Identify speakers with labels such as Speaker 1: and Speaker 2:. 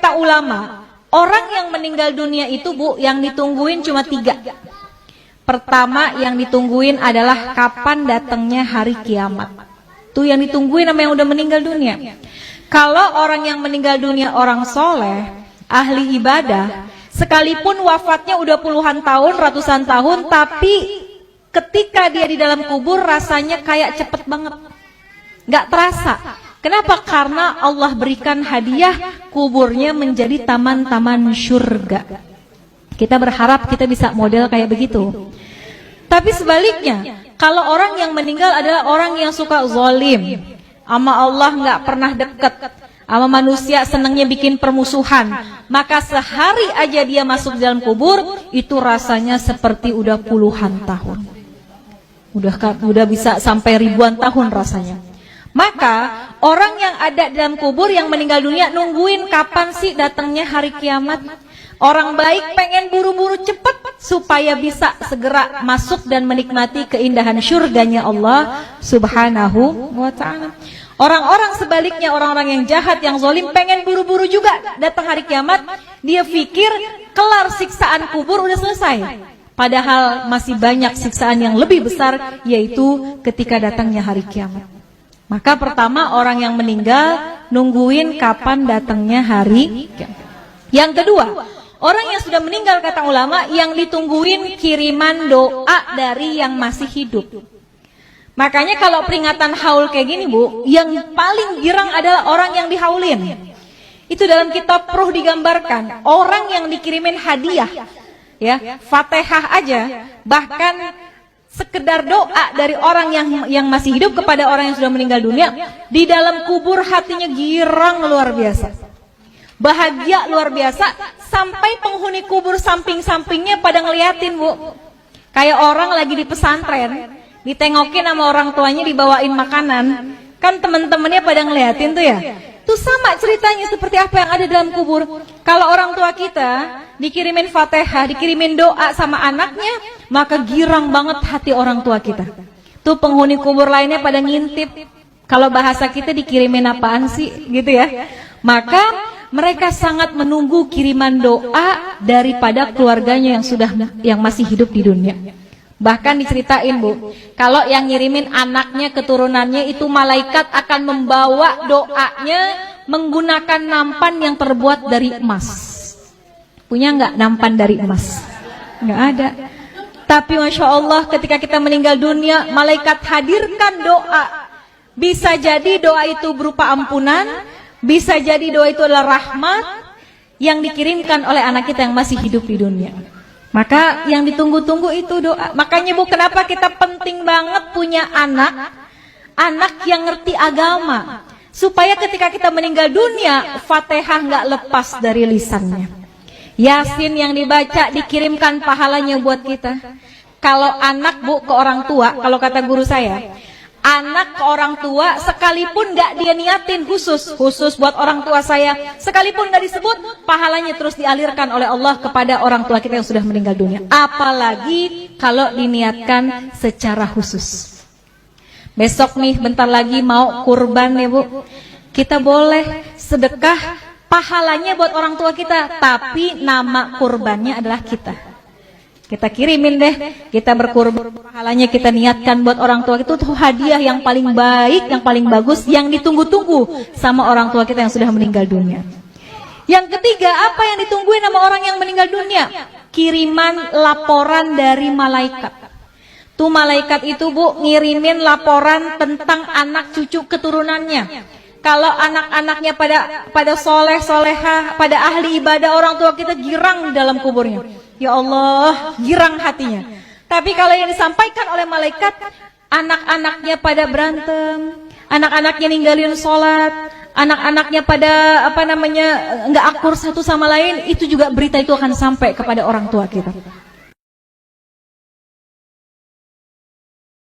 Speaker 1: Kata ulama, orang yang meninggal dunia itu Bu, yang ditungguin cuma 3. Pertama yang ditungguin adalah kapan datangnya hari kiamat. Tuh yang ditungguin sama yang udah meninggal dunia. Kalau orang yang meninggal dunia orang soleh, ahli ibadah, sekalipun wafatnya udah puluhan tahun, ratusan tahun, tapi ketika dia di dalam kubur rasanya kayak cepet banget, nggak terasa. Kenapa? Karena Allah berikan hadiah kuburnya menjadi taman-taman surga. Kita berharap kita bisa model kayak begitu. Tapi sebaliknya, kalau orang yang meninggal adalah orang yang suka zalim, sama Allah nggak pernah deket, sama manusia senangnya bikin permusuhan, maka sehari aja dia masuk dalam kubur, itu rasanya seperti udah puluhan tahun. Udah bisa sampai ribuan tahun rasanya. Maka orang yang ada dalam kubur yang meninggal dunia nungguin kapan sih datangnya hari kiamat. Orang baik pengen buru-buru cepat supaya bisa segera masuk dan menikmati keindahan surganya Allah Subhanahu wa ta'ala. Orang-orang sebaliknya, orang-orang yang jahat, yang zalim pengen buru-buru juga datang hari kiamat. Dia pikir kelar siksaan kubur udah selesai. Padahal masih banyak siksaan yang lebih besar, yaitu ketika datangnya hari kiamat. Maka pertama orang yang meninggal nungguin kapan datangnya hari kiamat. Yang kedua, orang yang sudah meninggal kata ulama yang ditungguin kiriman doa dari yang masih hidup. Makanya kalau peringatan haul kayak gini Bu, yang paling girang adalah orang yang dihaulin. Itu dalam kitab Ruh digambarkan, orang yang dikirimin hadiah, ya, Fatihah aja, bahkan sekedar doa dari orang yang masih hidup kepada orang yang sudah meninggal dunia, di dalam kubur hatinya girang luar biasa, bahagia luar biasa, sampai penghuni kubur samping-sampingnya pada ngeliatin Bu. Kayak orang lagi di pesantren, ditengokin sama orang tuanya dibawain makanan, kan teman-temannya pada ngeliatin tuh ya. Itu sama ceritanya seperti apa yang ada dalam kubur. Kalau orang tua kita dikirimin Fatihah, dikirimin doa sama anaknya, maka girang banget hati orang tua kita. Tuh penghuni kubur lainnya pada ngintip. Kalau bahasa kita dikirimin apaan sih gitu ya. Maka mereka sangat menunggu kiriman doa daripada keluarganya yang masih hidup di dunia. Bahkan diceritain Bu, kalau yang ngirimin anaknya, keturunannya itu malaikat akan membawa doanya menggunakan nampan yang terbuat dari emas. Punya nggak nampan dari emas? Nggak ada. Tapi Masya Allah ketika kita meninggal dunia, malaikat hadirkan doa. Bisa jadi doa itu berupa ampunan, bisa jadi doa itu adalah rahmat yang dikirimkan oleh anak kita yang masih hidup di dunia. Maka yang ditunggu-tunggu itu doa. Makanya Bu, kenapa kita penting banget punya anak yang ngerti agama, supaya ketika kita meninggal dunia, Fatihah nggak lepas dari lisannya. Yasin yang dibaca dikirimkan pahalanya buat kita. Kalau anak Bu ke orang tua, kalau kata guru saya, anak ke orang tua sekalipun nggak dia niatin khusus buat orang tua saya, sekalipun nggak disebut, pahalanya terus dialirkan oleh Allah kepada orang tua kita yang sudah meninggal dunia. Apalagi kalau diniatkan secara khusus. Besok nih bentar lagi mau kurban ya Bu, kita boleh sedekah pahalanya buat orang tua kita, tapi nama kurbannya adalah kita. Kita kirimin deh, kita berkurban, pahalanya kita niatkan buat orang tua. Itu tuh hadiah yang paling baik, yang paling bagus, yang ditunggu-tunggu sama orang tua kita yang sudah meninggal dunia. Yang ketiga, apa yang ditungguin sama orang yang meninggal dunia? Kiriman laporan dari malaikat. Tuh malaikat itu Bu ngirimin laporan tentang anak cucu keturunannya. Kalau anak-anaknya pada soleh, solehah, pada ahli ibadah, orang tua kita girang dalam kuburnya. Ya Allah, girang hatinya. Tapi kalau yang disampaikan oleh malaikat, anak-anaknya pada berantem, anak-anaknya ninggalin sholat, anak-anaknya pada nggak akur satu sama lain, itu juga berita itu akan sampai kepada orang tua kita.